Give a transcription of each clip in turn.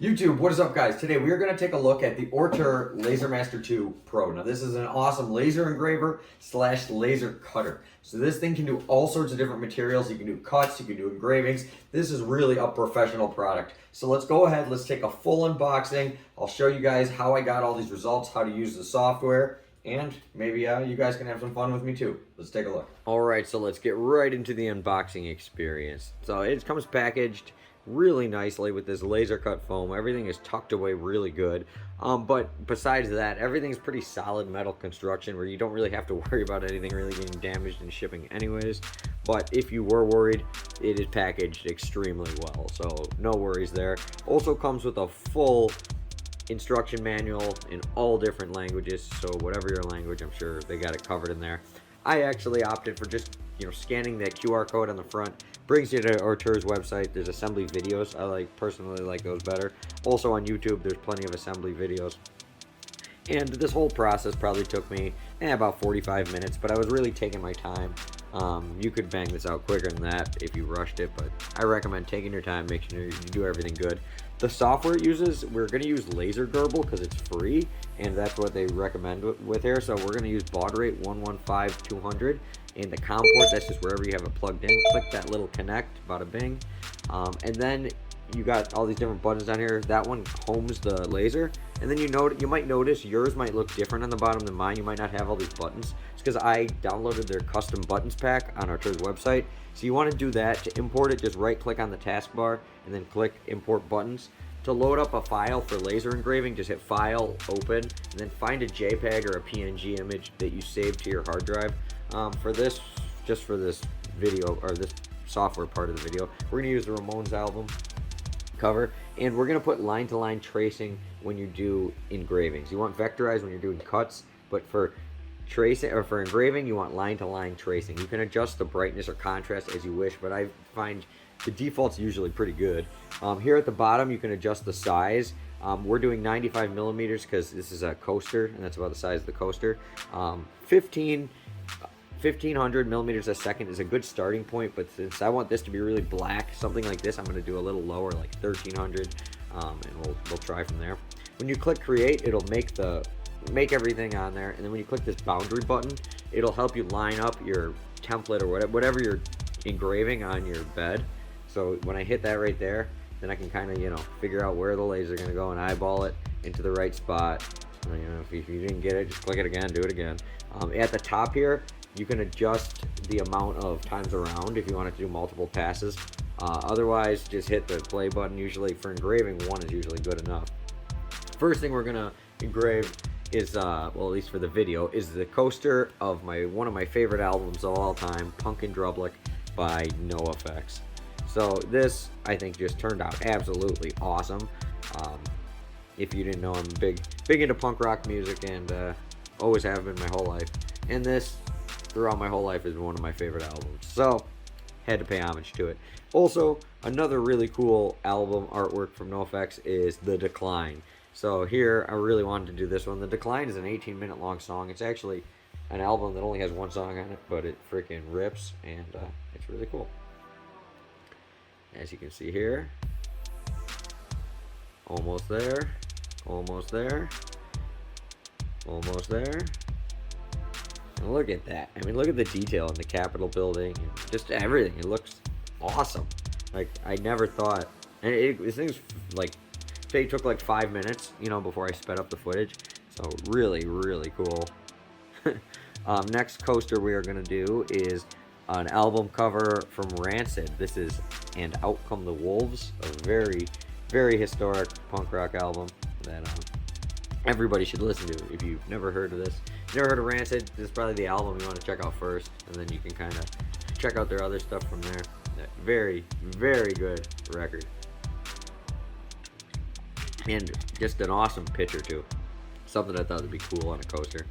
YouTube, what is up guys? Today we are going to take a look at the ORTUR Laser Master 2 Pro. Now this is an awesome laser engraver slash laser cutter. So this thing can do all sorts of different materials. You can do cuts, you can do engravings. This is really a professional product. So let's go ahead, let's take a full unboxing. I'll show you guys how I got all these results, how to use the software, and maybe you guys can have some fun with me too. Let's take a look. Alright, so let's get right into the unboxing experience. So it comes packaged really nicely with this laser cut foam. Everything is tucked away really good, but besides that, everything's pretty solid metal construction where you don't really have to worry about anything really getting damaged in shipping anyways. But if you were worried, it is packaged extremely well, so no worries there. Also comes with a full instruction manual in all different languages, so whatever your language, I'm sure they got it covered in there. I actually opted for just scanning that QR code on the front. Brings you to ORTUR's website. There's assembly videos. I personally like those better. Also on YouTube, there's plenty of assembly videos. And this whole process probably took me about 45 minutes, but I was really taking my time. You could bang this out quicker than that if you rushed it, but I recommend taking your time, making sure you do everything good. The software it uses, we're going to use LaserGRBL because it's free, and that's what they recommend with here. So we're going to use baud rate 115/200, and the COM port, that's just wherever you have it plugged in. Click that little connect, bada bing, and then you got all these different buttons down here. That one homes the laser, and then you might notice yours might look different on the bottom than mine. You might not have all these buttons. It's because I downloaded their custom buttons pack on ORTUR's website. So you want to do that. To import it, just right click on the taskbar and then click import buttons. To load up a file for laser engraving, just hit file, open, and then find a JPEG or a PNG image that you saved to your hard drive. For this, just for this video or this software part of the video, we're going to use the Ramones album cover, and we're going to put line-to-line tracing when you do engravings. You want vectorized when you're doing cuts, but for tracing or for engraving, you want line-to-line tracing. You can adjust the brightness or contrast as you wish, but I find the default's usually pretty good. Here at the bottom, you can adjust the size. We're doing 95 millimeters because this is a coaster, and that's about the size of the coaster. 1500 millimeters a second is a good starting point, but since I want this to be really black, something like this, I'm going to do a little lower, like 1300, and we'll try from there. When you click create, it'll make everything on there, and then when you click this boundary button, it'll help you line up your template or whatever you're engraving on your bed. So when I hit that right there, then I can kind of figure out where the laser is going to go and eyeball it into the right spot. If you didn't get it, just click it again, do it again. At the top here, you can adjust the amount of times around if you want it to do multiple passes. Otherwise, just hit the play button. Usually for engraving, one is usually good enough. First thing we're gonna engrave is, well, at least for the video, is the coaster of one of my favorite albums of all time, Punkin' Drublic by NoFX. So this, I think, just turned out absolutely awesome. If you didn't know, I'm big into punk rock music, and always have been my whole life. And this, throughout my whole life, is one of my favorite albums. So, had to pay homage to it. Also, another really cool album artwork from NoFX is The Decline. So here, I really wanted to do this one. The Decline is an 18-minute long song. It's actually an album that only has one song on it, but it freaking rips, and it's really cool. As you can see here, almost there, almost there, almost there. And look at that. I mean, look at the detail in the Capitol building, and just everything. It looks awesome. Like, I never thought, and this thing's like, it took like 5 minutes, before I sped up the footage. So really, really cool. Next coaster we are going to do is an album cover from Rancid. This is And Out Come the Wolves, a very, very historic punk rock album that everybody should listen to. If you've never heard of this, never heard of Rancid, this is probably the album you want to check out first, and then you can kind of check out their other stuff from there. Very, very good record. And just an awesome picture too. Something I thought would be cool on a coaster.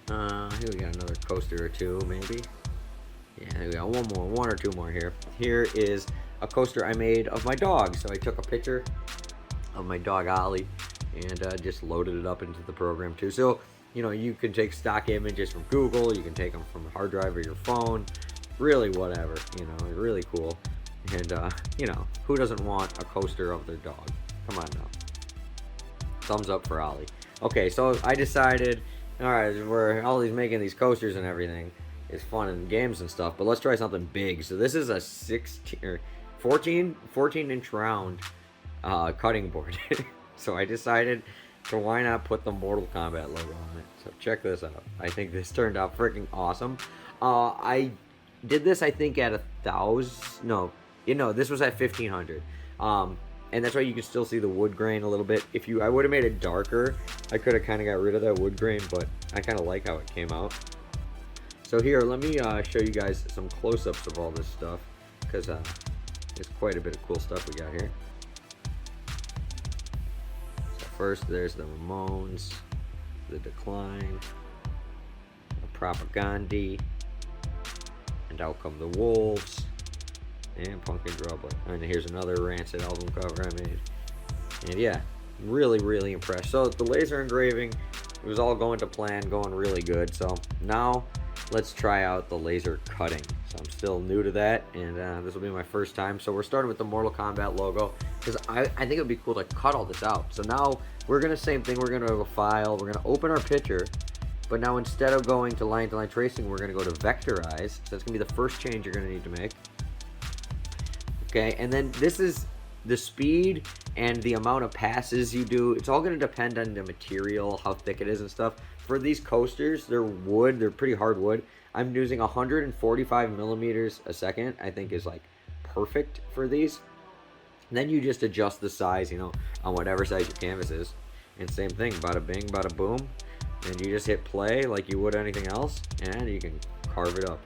Here we got another coaster or two, maybe. Yeah, we got one or two more here. Here is a coaster I made of my dog. So I took a picture of my dog Ollie and just loaded it up into the program too. So you can take stock images from Google, you can take them from a hard drive or your phone, really whatever. Really cool. And, you know, who doesn't want a coaster of their dog? Come on now. Thumbs up for Ollie. Okay, so I decided, alright, we're always making these coasters and everything. It's fun in games and stuff, but let's try something big. So this is a 14 inch round cutting board. So I decided to why not put the Mortal Kombat logo on it. So check this out. I think this turned out freaking awesome. I did this, I think, at 1,000. No, you know, this was at 1,500. And that's why you can still see the wood grain a little bit. I would have made it darker, I could have kind of got rid of that wood grain, but I kind of like how it came out. So here, let me show you guys some close-ups of all this stuff, because there's quite a bit of cool stuff we got here. So first, there's the Ramones, the Decline, the Propaganda, and Out Come the Wolves, and Pumpkin Drublic. And here's another Rancid album cover I made. And yeah, really impressed. So the laser engraving, it was all going to plan, going really good. So now let's try out the laser cutting. So I'm still new to that, and this will be my first time. So we're starting with the Mortal Kombat logo, because I think it would be cool to cut all this out. So now we're gonna, same thing, we're gonna go file, we're gonna open our picture, but now instead of going to line tracing, we're gonna go to vectorize. So that's gonna be the first change you're gonna need to make. Okay, and then this is the speed and the amount of passes you do. It's all going to depend on the material, how thick it is and stuff. For these coasters, they're wood, they're pretty hard wood. I'm using 145 millimeters a second, I think is like perfect for these. And then you just adjust the size, you know, on whatever size your canvas is. And same thing, bada bing, bada boom. And you just hit play like you would anything else, and you can carve it up.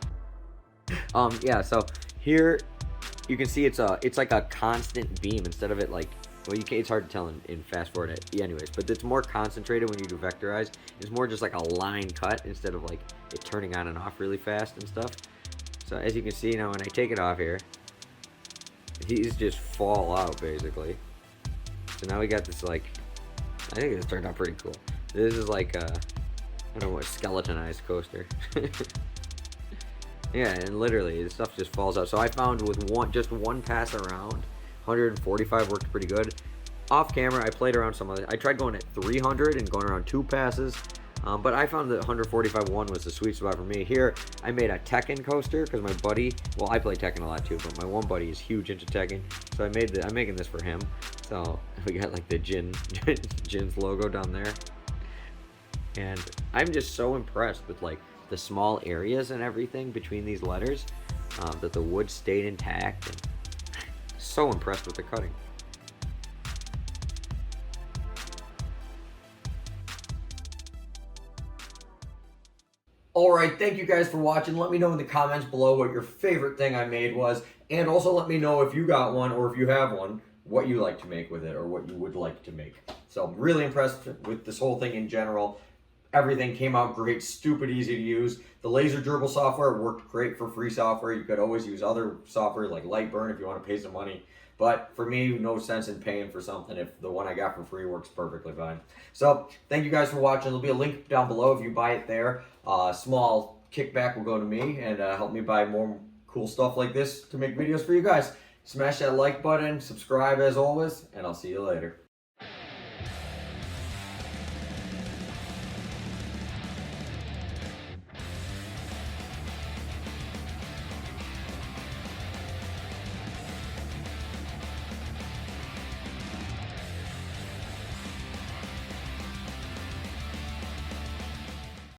Yeah, so here you can see it's like a constant beam instead of it like, well, it's hard to tell in fast forward it anyways, but it's more concentrated when you do vectorize. It's more just like a line cut instead of like it turning on and off really fast and stuff. So as you can see now, when I take it off here, these just fall out basically. So now we got this, like, I think this turned out pretty cool. This is like I don't know what, skeletonized coaster. Yeah, and literally, this stuff just falls out. So I found with just one pass around, 145 worked pretty good. Off camera, I played around some other. I tried going at 300 and going around 2 passes, but I found that 145 1 was the sweet spot for me. Here, I made a Tekken coaster because my buddy, well, I play Tekken a lot too, but my one buddy is huge into Tekken, so I'm making this for him. So we got like the Jin's logo down there, and I'm just so impressed with like the small areas and everything between these letters, that the wood stayed intact, and so impressed with the cutting. Alright, thank you guys for watching. Let me know in the comments below what your favorite thing I made was, and also let me know if you got one, or if you have one, what you like to make with it, or what you would like to make. So I'm really impressed with this whole thing in general. Everything came out great, stupid easy to use. The LaserGRBL software worked great for free software. You could always use other software like LightBurn if you want to pay some money. But for me, no sense in paying for something if the one I got for free works perfectly fine. So thank you guys for watching. There'll be a link down below if you buy it there. Small kickback will go to me and help me buy more cool stuff like this to make videos for you guys. Smash that like button, subscribe as always, and I'll see you later.